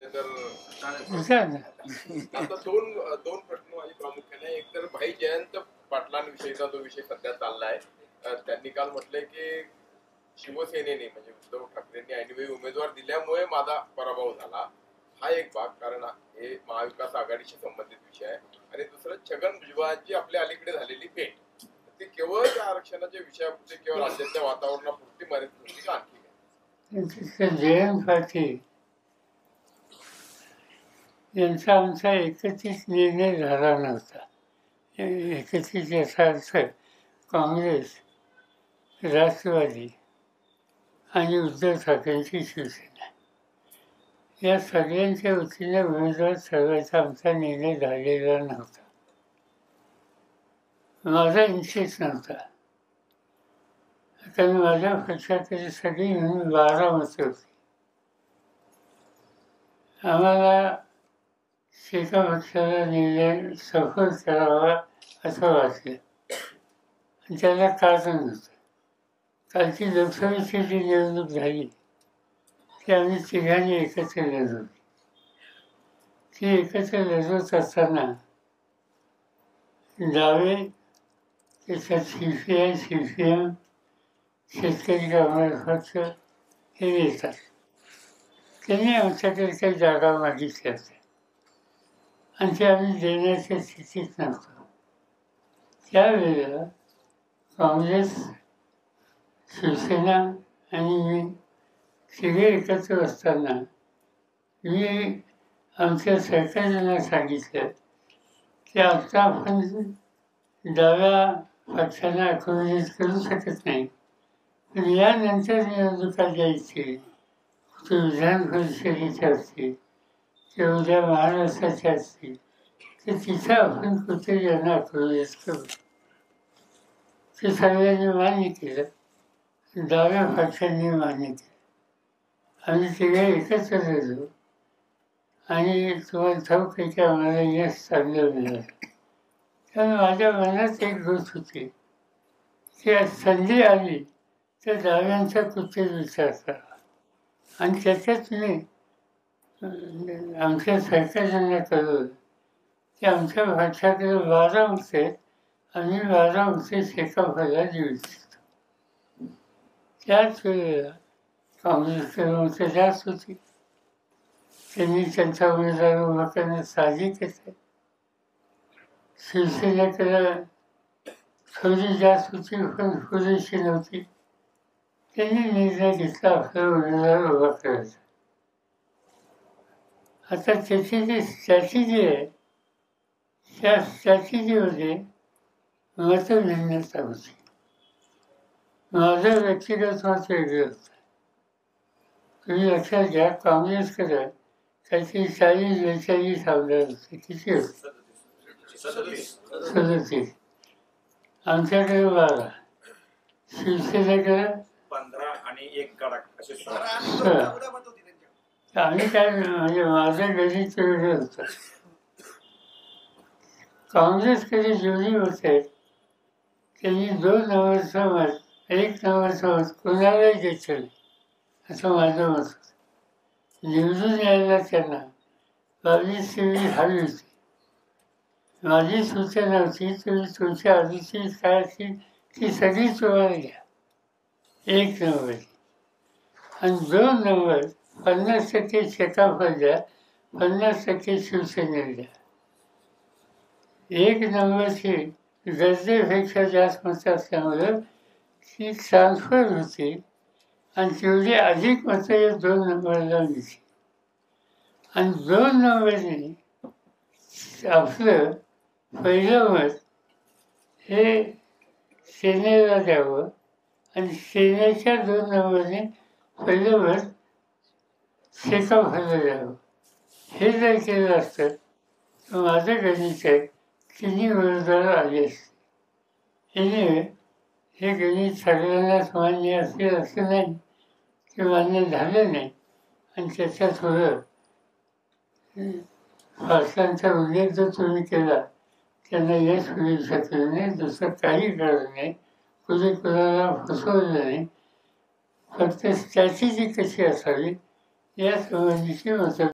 तर विचार ना. आता दोन दोन प्रश्न माझे प्रामुख्याने. एक तर भाई जयंत पाटलांविषयीचा जो विषय सध्या चाललाय, त्यांनी काल म्हटलंय की शिवसेनेने म्हणजे उद्धव ठाकरेंनी ऐनवेळी उमेदवार दिल्यामुळे माझा पराभव झाला. हा एक भाग, कारण हे महाविकास आघाडीशी संबंधित विषय आहे. आणि दुसरं, छगन भुजबळांची आपल्या अलीकडे झालेली भेट, ती केवळ त्या आरक्षणाच्या विषयापुरते किंवा राज्याच्या वातावरणापुरती मर्यादित होती का आणखी काय? जयंत पाटील यांचा आमचा एकत्रित निर्णय झाला नव्हता. एकत्रित याचा अर्थ काँग्रेस, राष्ट्रवादी आणि उद्धव ठाकरेंची शिवसेना या सगळ्यांच्या वतीने उमेदवार ठरवायचा आमचा निर्णय झालेला नव्हता. माझा इंटरेस्ट नव्हता, कारण माझ्या पक्षातली सगळी मिळून 12 मतं होती. आम्हाला एका पक्षाला निर्णय सफल करावा असं वाटलं, आणि त्याला कारण होतं. कालची लोकसभेची जी निवडणूक झाली ती आम्ही तिघांनी एकत्र लढवली. ती एकत्र लढवत असताना डावे, त्याच्यात CPI, CPM, शेतकरी कामगार पक्ष हे येतात. त्यांनी आमच्याकडे काही जागा मागितल्या होत्या आणि ते आम्ही देण्याच्या स्थितीत नव्हतो. त्यावेळेला काँग्रेस, शिवसेना आणि मी तिघे एकत्र असताना मी आमच्या सहकार्यांना सांगितलं की आता आपण डाव्या पक्षांना अकोमोडेट करू शकत नाही, पण यानंतर निवडणुका द्यायची, ते विधान परिषदेच्या असतील किंवा उद्या महाराष्ट्राच्या असतील, तर तिथं आपण कुठे यांना अकोमोडेट करू. ते सगळ्यांनी मान्य केलं, डाव्या पक्षांनी मान्य केलं. आम्ही तिघे एकत्र राहिलो आणि तुम्हाला ठाऊक आहे की आम्हाला यश चांगलं मिळालं. त्यामुळे माझ्या मनात एक गोष्ट होती की संधी आली तर डाव्यांचा कुठेच विचार करा. आणि त्याच्यात मी आमच्या सहकार्यांना कळवलं की आमच्या पक्षाकडे 12 मतं आहेत, आम्ही 12 मतं शेकापाला देऊ इच्छितो. त्याच वेळेला काँग्रेसकडे मतं जास्त होती. त्यांनी त्यांचा उमेदवार उभा करणं साहजिकच आहे. शिवसेनेकडे थोडी जास्त होती पण पुरेशी नव्हती. त्यांनी निर्णय घेतला आपला उमेदवार उभा करायचा. आता त्याची जी स्ट्रॅटेजी आहे त्या स्ट्रॅटेजीमध्ये मतभिन्नता होती. माझं व्यक्तिगत मत वेगळं होतं. तुम्ही लक्षात घ्या, काँग्रेसकडे काहीतरी 40-42 आमदार होते. किती होते? 37. आमच्याकडे 12. शिवसेनेकडे 15 आणि 1 कडक असे 16. आम्ही काय म्हणजे माझं गणित वेगळं होतं. काँग्रेसकडे जेवढी मतं आहेत त्यांनी 2 नंबरचं मत, 1 नंबरचं मत कोणालाही द्यायचं नाही असं माझं मत होतं. निवडून यायला त्यांना 22-23 हवी होती. माझी सूचना होती, तुम्ही तुमच्या आधीची काय असतील ती सगळी तुम्हाला घ्या 1 नंबर, आणि 2 नंबर 50% शेकापला द्या, 50% शिवसेनेला द्या. 1 नंबरची गरजेपेक्षा जास्त मतं असल्यामुळं ती ट्रान्सफर होती आणि तेवढी अधिक मतं या 2 नंबरला मिळते. आणि 2 नंबरने आपलं पहिलं मत हे सेनेला द्यावं आणि सेनेच्या 2 नंबरने पहिलं मत शेकापला द्यावं. हे जर केलं असतं तर माझं गणित आहे, तिन्ही उमेदवार आले असते. एनिवे, हे गणित सगळ्यांनाच मान्य असेल असं नाही, ते मान्य झालं नाही. आणि त्याचा थोडं पाटलांचा उल्लेख जर तुम्ही केला, त्यांना यश मिळू शकलं नाही, दुसरं काही कारण नाही. कुणी कुणाला फसवलं नाही. फक्त स्ट्रॅटेजी कशी असावी या संबंधीची मतं